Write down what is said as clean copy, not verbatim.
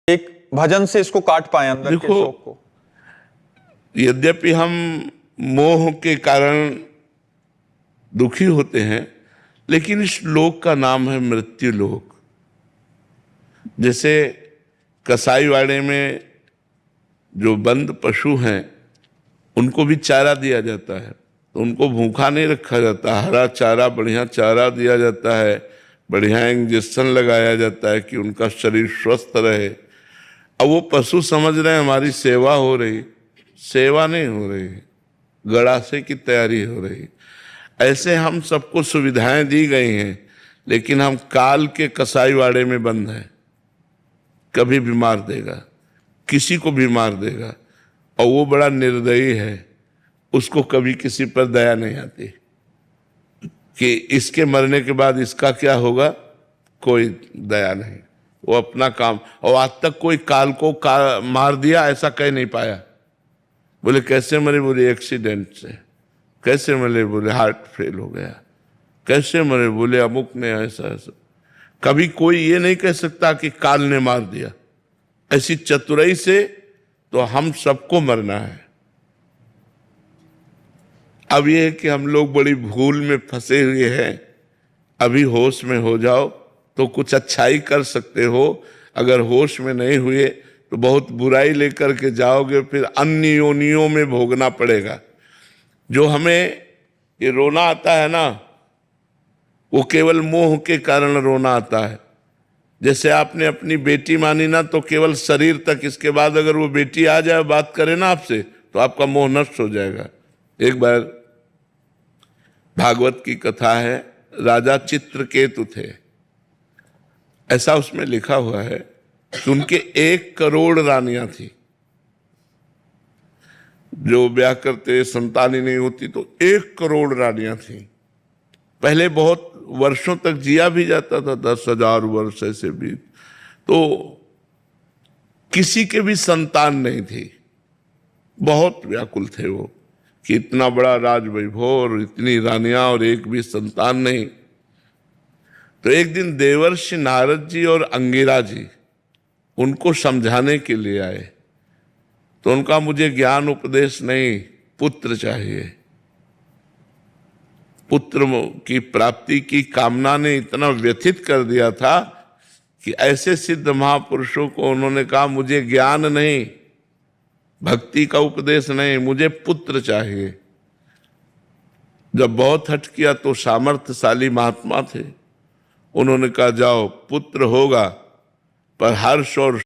एक भजन से इसको काट पाए अंदर के शौक को। यद्यपि हम मोह के कारण दुखी होते हैं, लेकिन इस लोक का नाम है मृत्यु लोक। जैसे कसाईवाड़े में जो बंद पशु हैं उनको भी चारा दिया जाता है, तो उनको भूखा नहीं रखा जाता, हरा चारा बढ़िया चारा दिया जाता है, बढ़िया इंजेक्शन लगाया जाता है कि उनका शरीर स्वस्थ रहे। अब वो पशु समझ रहे हैं हमारी सेवा हो रही, सेवा नहीं हो रही, गड़ासे की तैयारी हो रही। ऐसे हम सबको सुविधाएं दी गई हैं, लेकिन हम काल के कसाईवाड़े में बंद हैं। कभी भी मार देगा, किसी को भी मार देगा, और वो बड़ा निर्दयी है, उसको कभी किसी पर दया नहीं आती कि इसके मरने के बाद इसका क्या होगा, कोई दया नहीं। वो अपना काम, और आज तक कोई काल को मार दिया ऐसा कह नहीं पाया। बोले कैसे मरे, बोले एक्सीडेंट से। कैसे मरे, बोले हार्ट फेल हो गया। कैसे मरे, बोले अमुक ने ऐसा ऐसा। कभी कोई ये नहीं कह सकता कि काल ने मार दिया। ऐसी चतुराई से तो हम सबको मरना है। अब ये है कि हम लोग बड़ी भूल में फंसे हुए हैं। अभी होश में हो जाओ तो कुछ अच्छाई कर सकते हो, अगर होश में नहीं हुए तो बहुत बुराई लेकर के जाओगे, फिर अन्य योनियों में भोगना पड़ेगा। जो हमें ये रोना आता है ना, वो केवल मोह के कारण रोना आता है। जैसे आपने अपनी बेटी मानी ना, तो केवल शरीर तक, इसके बाद अगर वो बेटी आ जाए बात करे ना आपसे, तो आपका मोह नष्ट हो जाएगा। एक बार भागवत की कथा है, राजा चित्रकेतु थे। ऐसा उसमें लिखा हुआ है कि उनके 1 करोड़ रानियां थी। जो ब्याह करते संतान ही नहीं होती तो 1 करोड़ रानियां थी। पहले बहुत वर्षों तक जिया भी जाता था, 10,000 वर्ष ऐसे भी। तो किसी के भी संतान नहीं थी। बहुत व्याकुल थे वो कि इतना बड़ा राज वैभव और इतनी रानियां और एक भी संतान नहीं। तो एक दिन देवर्षि नारद जी और अंगिरा जी उनको समझाने के लिए आए। तो उनका मुझे ज्ञान उपदेश नहीं, पुत्र चाहिए। पुत्र की प्राप्ति की कामना ने इतना व्यथित कर दिया था कि ऐसे सिद्ध महापुरुषों को उन्होंने कहा, मुझे ज्ञान नहीं, भक्ति का उपदेश नहीं, मुझे पुत्र चाहिए। जब बहुत हठ किया तो सामर्थ्यशाली महात्मा थे, उन्होंने कहा जाओ पुत्र होगा, पर हर्ष और